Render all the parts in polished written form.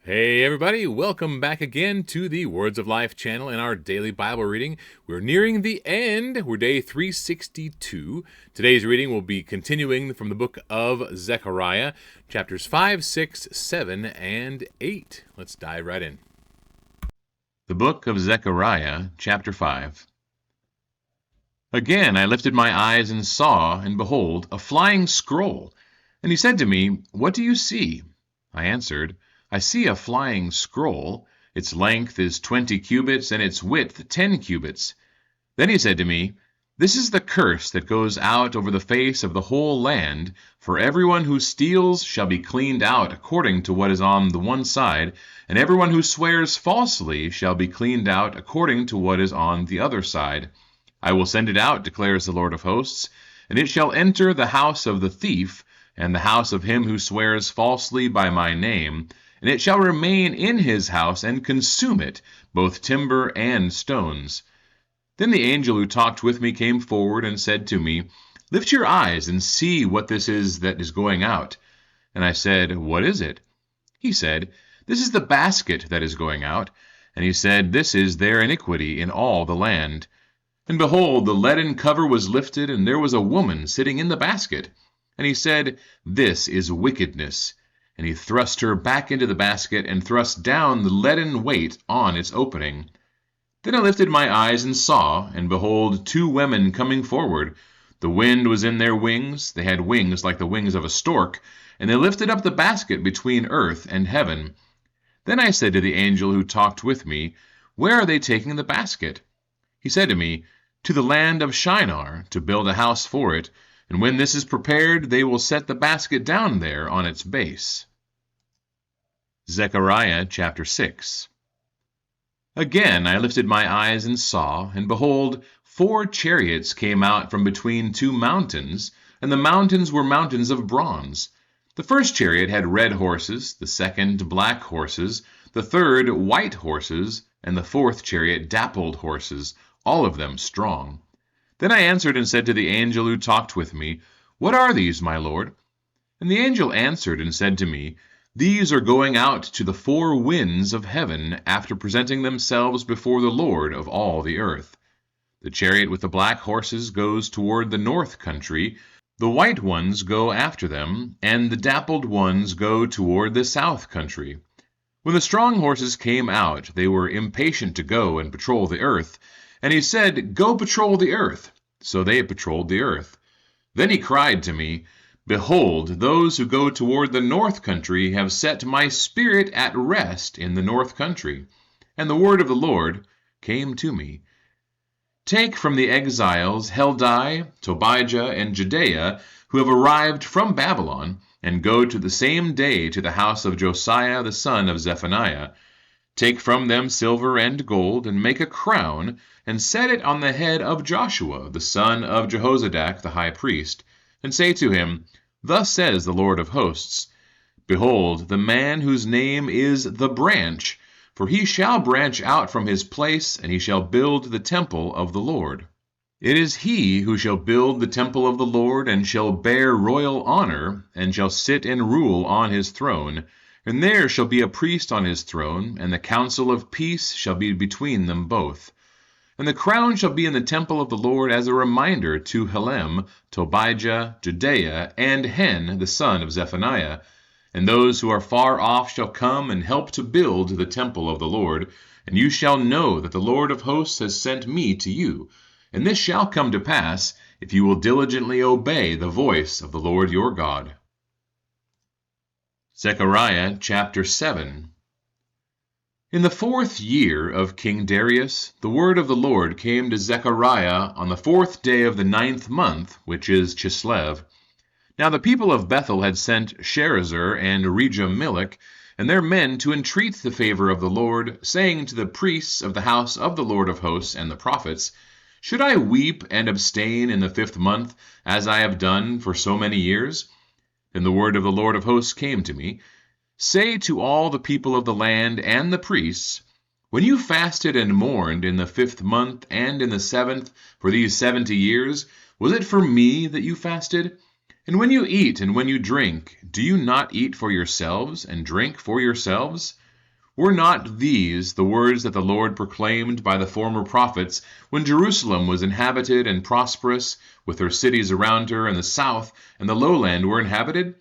Hey everybody, welcome back again to the Words of Life channel and our daily Bible reading. We're nearing the end. We're day 362. Today's reading will be continuing from the book of Zechariah, chapters 5, 6, 7, and 8. Let's dive right in. The book of Zechariah, chapter 5. Again I lifted my eyes and saw, and behold, a flying scroll. And he said to me, "What do you see?" I answered, "I see a flying scroll. Its length is 20 cubits, and its width 10 cubits. Then he said to me, "This is the curse that goes out over the face of the whole land, for everyone who steals shall be cleaned out according to what is on the one side, and everyone who swears falsely shall be cleaned out according to what is on the other side. I will send it out, declares the Lord of hosts, and it shall enter the house of the thief, and the house of him who swears falsely by my name, and it shall remain in his house and consume it, both timber and stones." Then the angel who talked with me came forward and said to me, "Lift your eyes and see what this is that is going out." And I said, "What is it?" He said, "This is the basket that is going out." And he said, "This is their iniquity in all the land." And behold, the leaden cover was lifted, and there was a woman sitting in the basket. And he said, "This is wickedness." And he thrust her back into the basket, and thrust down the leaden weight on its opening. Then I lifted my eyes and saw, and behold, two women coming forward. The wind was in their wings. They had wings like the wings of a stork, and they lifted up the basket between earth and heaven. Then I said to the angel who talked with me, "Where are they taking the basket?" He said to me, "To the land of Shinar, to build a house for it, and when this is prepared, they will set the basket down there on its base." Zechariah chapter 6. Again I lifted my eyes and saw, and behold, 4 chariots came out from between 2 mountains, and the mountains were mountains of bronze. The first chariot had red horses, the second black horses, the third white horses, and the fourth chariot dappled horses, all of them strong. Then I answered and said to the angel who talked with me, "What are these, my lord?" And the angel answered and said to me, "These are going out to the 4 winds of heaven, after presenting themselves before the Lord of all the earth. The chariot with the black horses goes toward the north country, the white ones go after them, and the dappled ones go toward the south country." When the strong horses came out, they were impatient to go and patrol the earth. And he said, "Go patrol the earth." So they patrolled the earth. Then he cried to me, "Behold, those who go toward the north country have set my spirit at rest in the north country." And the word of the Lord came to me. "Take from the exiles Heldai, Tobijah, and Judea, who have arrived from Babylon, and go to the same day to the house of Josiah the son of Zephaniah. Take from them silver and gold, and make a crown, and set it on the head of Joshua the son of Jehozadak the high priest, and say to him, 'Thus says the Lord of hosts, Behold, the man whose name is the branch, for he shall branch out from his place, and he shall build the temple of the Lord. It is he who shall build the temple of the Lord, and shall bear royal honor, and shall sit and rule on his throne. And there shall be a priest on his throne, and the council of peace shall be between them both. And the crown shall be in the temple of the Lord as a reminder to Helem, Tobijah, Judea, and Hen, the son of Zephaniah. And those who are far off shall come and help to build the temple of the Lord. And you shall know that the Lord of hosts has sent me to you. And this shall come to pass, if you will diligently obey the voice of the Lord your God." Zechariah chapter 7. In the 4th year of King Darius, the word of the Lord came to Zechariah on the 4th day of the 9th month, which is Chislev. Now the people of Bethel had sent Sherezer and Regem-Melech and their men to entreat the favor of the Lord, saying to the priests of the house of the Lord of hosts and the prophets, "Should I weep and abstain in the 5th month, as I have done for so many years?" Then the word of the Lord of hosts came to me, "Say to all the people of the land and the priests, When you fasted and mourned in the 5th month and in the 7th for these 70 years, was it for me that you fasted? And when you eat and when you drink, do you not eat for yourselves and drink for yourselves? Were not these the words that the Lord proclaimed by the former prophets, when Jerusalem was inhabited and prosperous, with her cities around her, and the south and the lowland were inhabited?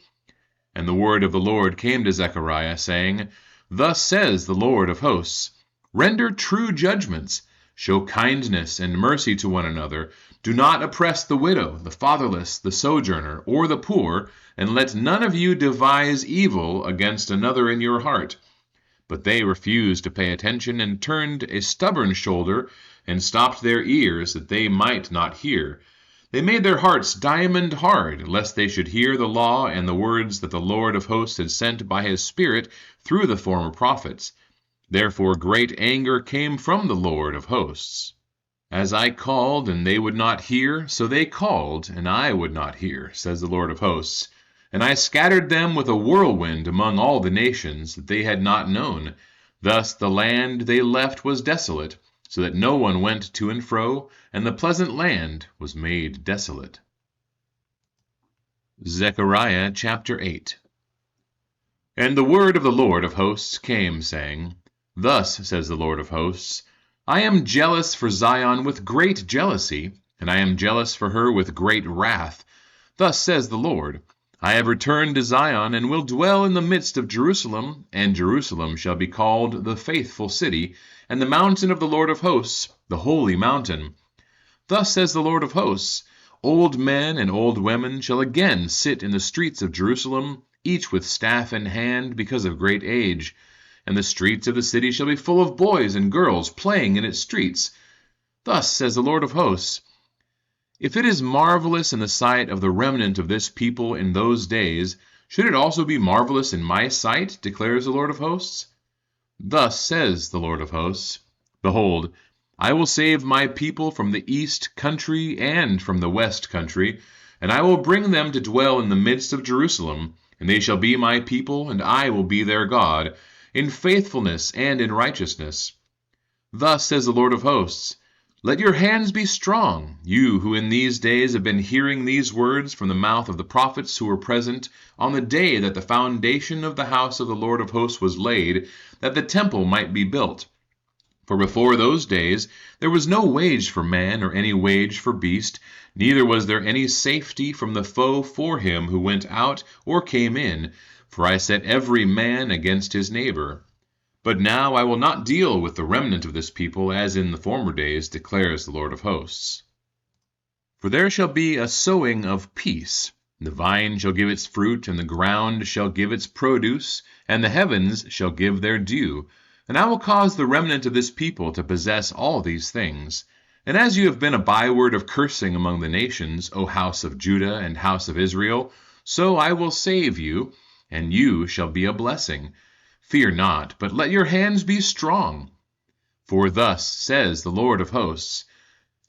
And the word of the Lord came to Zechariah, saying, Thus says the Lord of hosts, Render true judgments, show kindness and mercy to one another, do not oppress the widow, the fatherless, the sojourner, or the poor, and let none of you devise evil against another in your heart. But they refused to pay attention, and turned a stubborn shoulder, and stopped their ears, that they might not hear. They made their hearts diamond hard, lest they should hear the law and the words that the Lord of hosts had sent by his Spirit through the former prophets. Therefore great anger came from the Lord of hosts. As I called, and they would not hear, so they called, and I would not hear, says the Lord of hosts. And I scattered them with a whirlwind among all the nations that they had not known. Thus the land they left was desolate, so that no one went to and fro, and the pleasant land was made desolate. Zechariah chapter 8. And the word of the Lord of hosts came, saying, Thus says the Lord of hosts, I am jealous for Zion with great jealousy, and I am jealous for her with great wrath. Thus says the Lord, I have returned to Zion, and will dwell in the midst of Jerusalem, and Jerusalem shall be called the faithful city, and the mountain of the Lord of hosts, the holy mountain. Thus says the Lord of hosts, Old men and old women shall again sit in the streets of Jerusalem, each with staff in hand, because of great age. And the streets of the city shall be full of boys and girls playing in its streets. Thus says the Lord of hosts, If it is marvelous in the sight of the remnant of this people in those days, should it also be marvelous in my sight, declares the Lord of hosts? Thus says the Lord of hosts, Behold, I will save my people from the east country and from the west country, and I will bring them to dwell in the midst of Jerusalem, and they shall be my people, and I will be their God, in faithfulness and in righteousness. Thus says the Lord of hosts, Let your hands be strong, you who in these days have been hearing these words from the mouth of the prophets who were present on the day that the foundation of the house of the Lord of hosts was laid, that the temple might be built. For before those days there was no wage for man or any wage for beast, neither was there any safety from the foe for him who went out or came in, for I set every man against his neighbor. But now I will not deal with the remnant of this people as in the former days, declares the Lord of hosts. For there shall be a sowing of peace. The vine shall give its fruit, and the ground shall give its produce, and the heavens shall give their dew. And I will cause the remnant of this people to possess all these things. And as you have been a byword of cursing among the nations, O house of Judah and house of Israel, so I will save you, and you shall be a blessing. Fear not, but let your hands be strong. For thus says the Lord of hosts,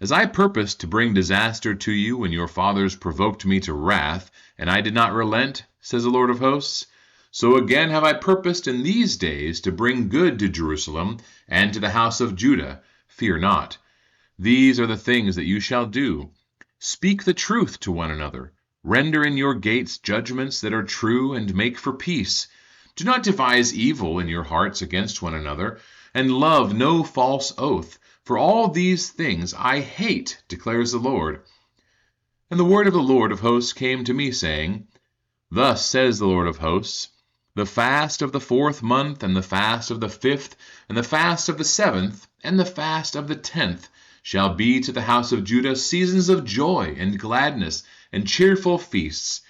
As I purposed to bring disaster to you when your fathers provoked me to wrath, and I did not relent, says the Lord of hosts, so again have I purposed in these days to bring good to Jerusalem and to the house of Judah. Fear not. These are the things that you shall do. Speak the truth to one another. Render in your gates judgments that are true, and make for peace. Do not devise evil in your hearts against one another, and love no false oath. For all these things I hate, declares the Lord. And the word of the Lord of hosts came to me, saying, Thus says the Lord of hosts, The fast of the 4th month, and the fast of the 5th, and the fast of the 7th, and the fast of the 10th, shall be to the house of Judah seasons of joy and gladness and cheerful feasts.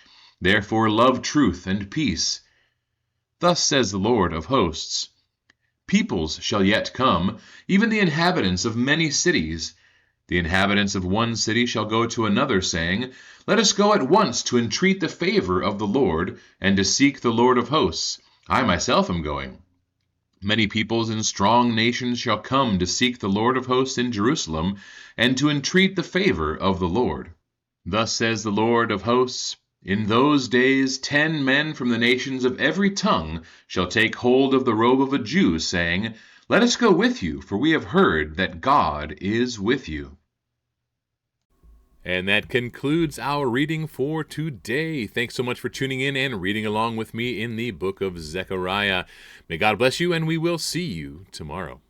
Therefore love truth and peace. Thus says the Lord of hosts, Peoples shall yet come, even the inhabitants of many cities. The inhabitants of one city shall go to another, saying, Let us go at once to entreat the favor of the Lord, and to seek the Lord of hosts. I myself am going. Many peoples and strong nations shall come to seek the Lord of hosts in Jerusalem, and to entreat the favor of the Lord. Thus says the Lord of hosts, In those days 10 men from the nations of every tongue shall take hold of the robe of a Jew, saying, Let us go with you, for we have heard that God is with you. And that concludes our reading for today. Thanks so much for tuning in and reading along with me in the book of Zechariah. May God bless you, and we will see you tomorrow.